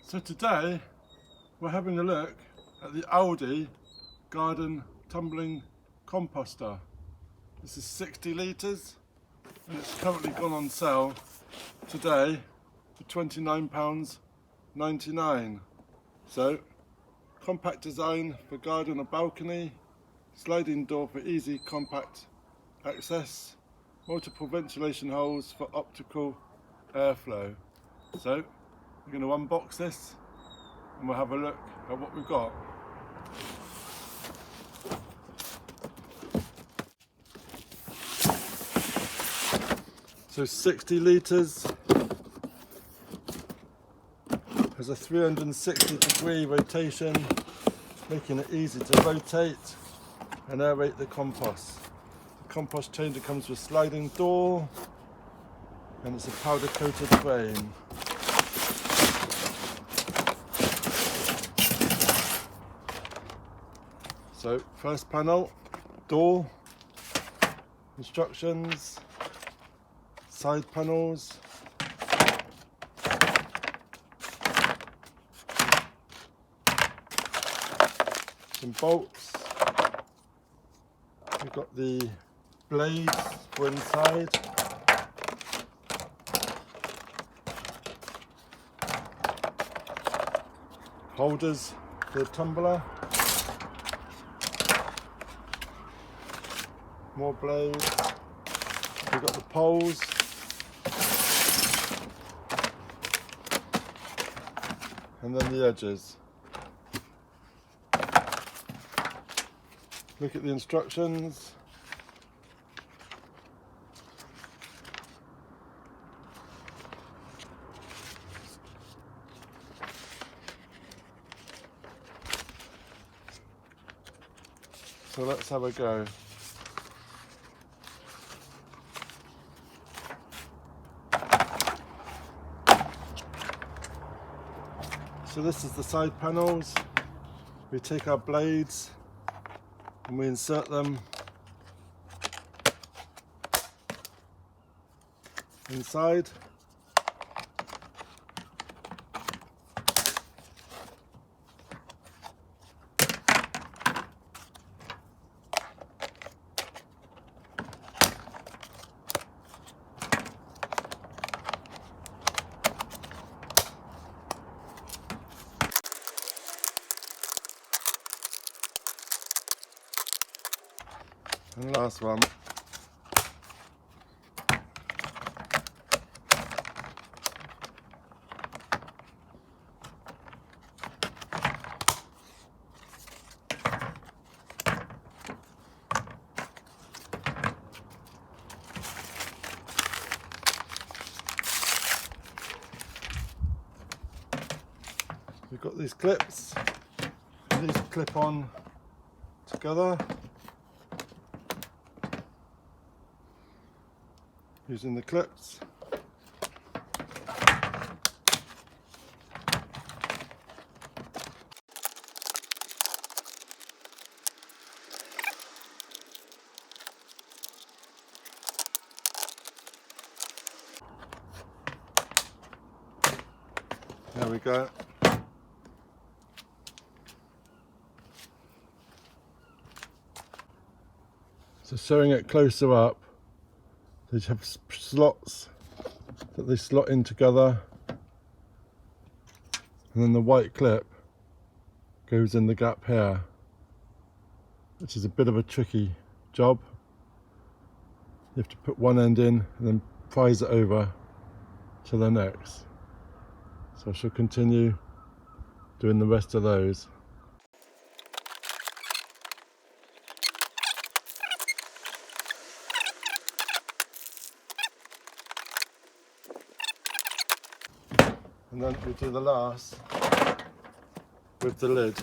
So today we're having a look at the Aldi Garden Tumbling Composter. This is 60 litres and it's currently gone on sale today for £29.99. So, compact design for garden or balcony, sliding door for easy compact access, multiple ventilation holes for optical airflow. So we're going to unbox this and we'll have a look at what we've got. So 60 litres, has a 360-degree rotation, making it easy to rotate and aerate the compost. The compost chamber comes with a sliding door and it's a powder coated frame. So first panel, door, instructions, side panels, some bolts, we've got the blades for inside, holders for the tumbler, more blades, we've got the poles, and then the edges. Look at the instructions. So let's have a go. So this is the side panels. We take our blades and we insert them inside. And last one. We've got these clips, these clip on together using the clips. There we go. So showing it closer up, they have slots that they slot in together, and then the white clip goes in the gap here, which is a bit of a tricky job. You have to put one end in and then prise it over to the next. So I shall continue doing the rest of those. And then we do the last with the lid.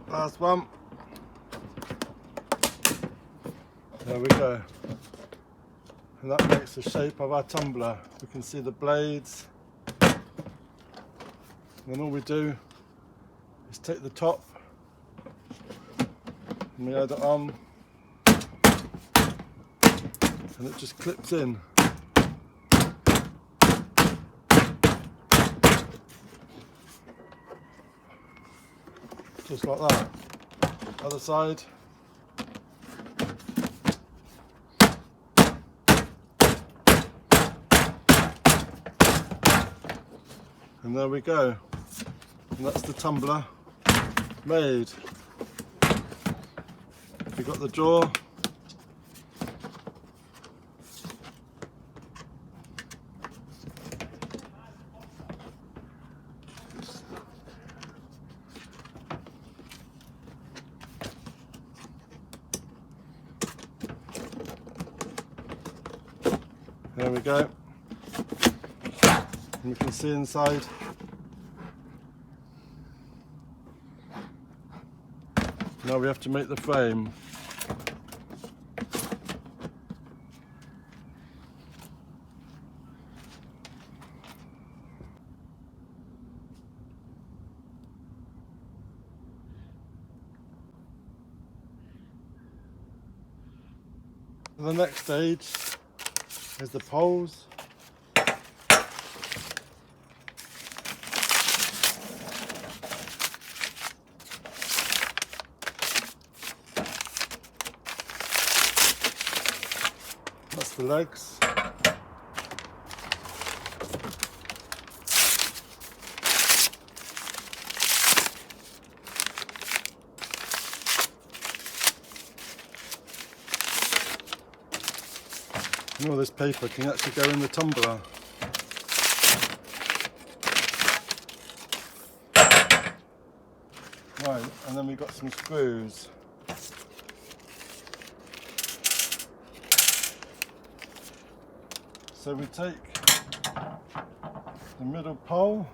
Last one. There we go. And that makes the shape of our tumbler. We can see the blades. And then all we do is take the top and we add it on, and it just clips in. Just like that. Other side. And there we go. And that's the tumbler made. We've got the jaw. There we go. And we can see inside. Now we have to make the frame. The next stage is the poles. That's the legs. And all this paper can actually go in the tumbler. Right, and then we've got some screws. So we take the middle pole,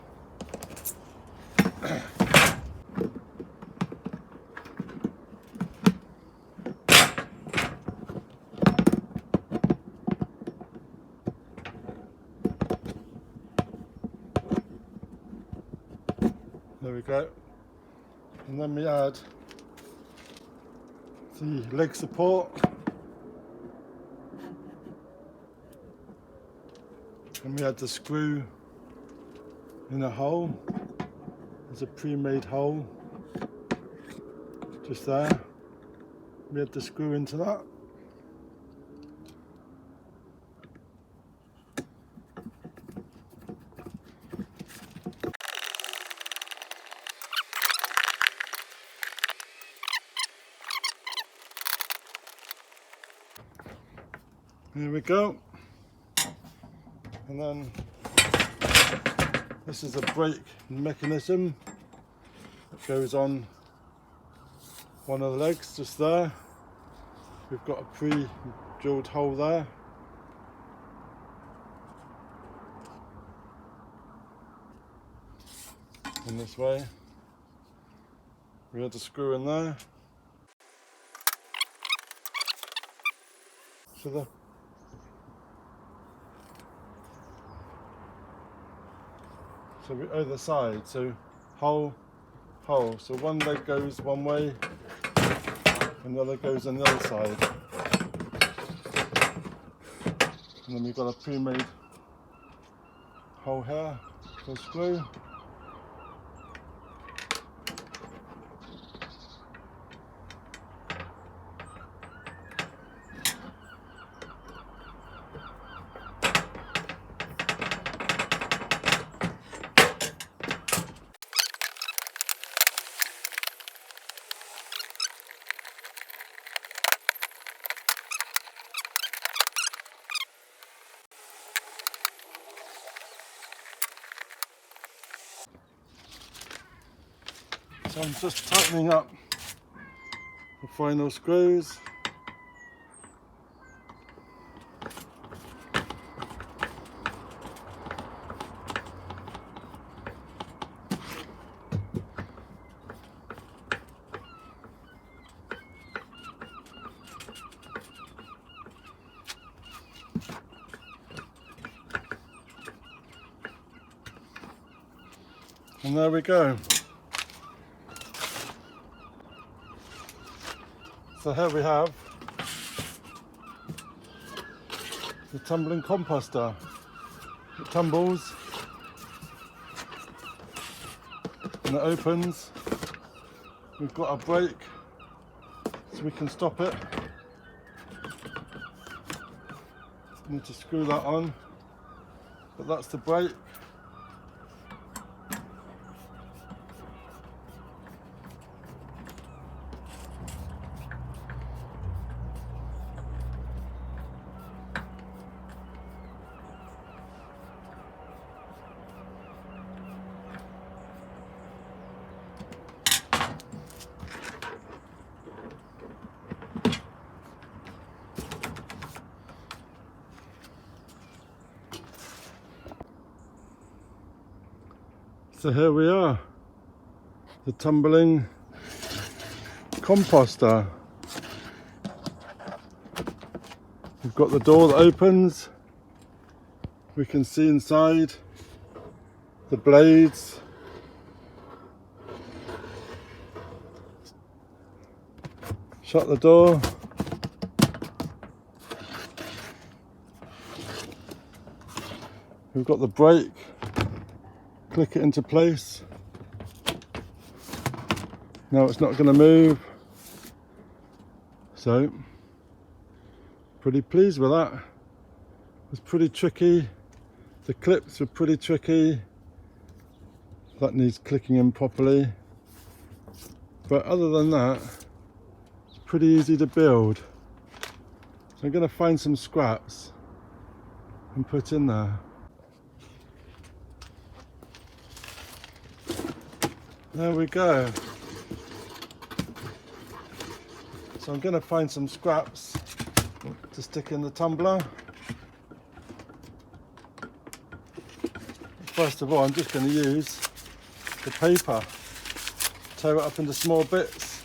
there we go, and then we add the leg support. And we had the screw in a hole. There's a pre-made hole just there. We had the screw into that. Here we go. And then this is a brake mechanism that goes on one of the legs just there. We've got a pre-drilled hole there. And this way. We had a screw in there. So we either side, so hole, hole. So one leg goes one way, and the other goes on the other side. And then we've got a pre-made hole here for a screw. So I'm just tightening up the final screws. And there we go. So here we have the tumbling composter. It tumbles and it opens. We've got a brake so we can stop it. Need to screw that on, but that's the brake. So here we are, the tumbling composter. We've got the door that opens, we can see inside the blades. Shut the door. We've got the brake. Click it into place. Now it's not going to move. So, pretty pleased with that. It's pretty tricky. The clips were pretty tricky. That needs clicking in properly. But other than that, it's pretty easy to build. So I'm going to find some scraps and put in there. There we go. So I'm going to find some scraps to stick in the tumbler. First of all, I'm just going to use the paper, tear it up into small bits.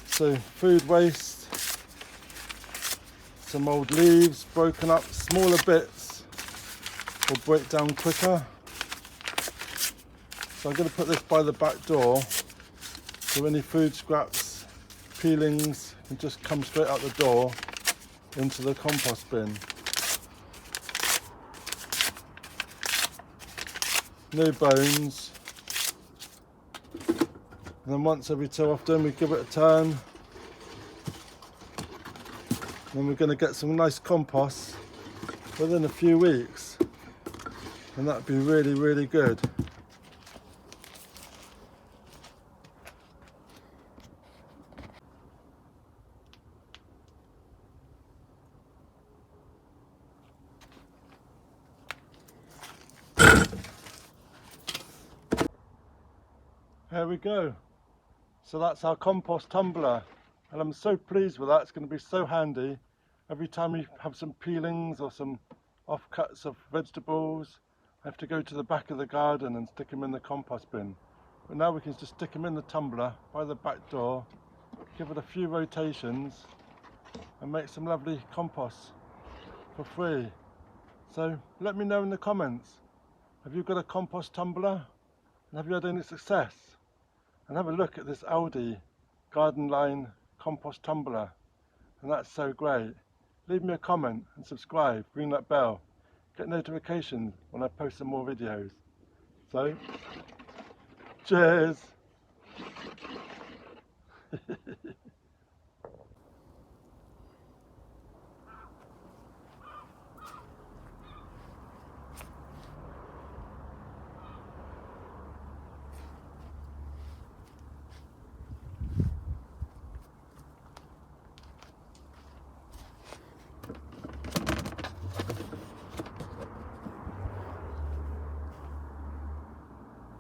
So food waste, some old leaves broken up, smaller bits will break down quicker. So I'm going to put this by the back door, so any food scraps, peelings can just come straight out the door into the compost bin. No bones. And then once every so often we give it a turn. Then we're going to get some nice compost within a few weeks. And that'd be really, really good. There we go. So that's our compost tumbler, and I'm so pleased with that. It's going to be so handy every time we have some peelings or some offcuts of vegetables. I have to go to the back of the garden and stick them in the compost bin. But now we can just stick them in the tumbler by the back door, give it a few rotations and make some lovely compost for free. So let me know in the comments, have you got a compost tumbler and have you had any success? And have a look at this Aldi Gardenline Compost Tumbler, and that's so great. Leave me a comment and subscribe, ring that bell, get notifications when I post some more videos. So, cheers!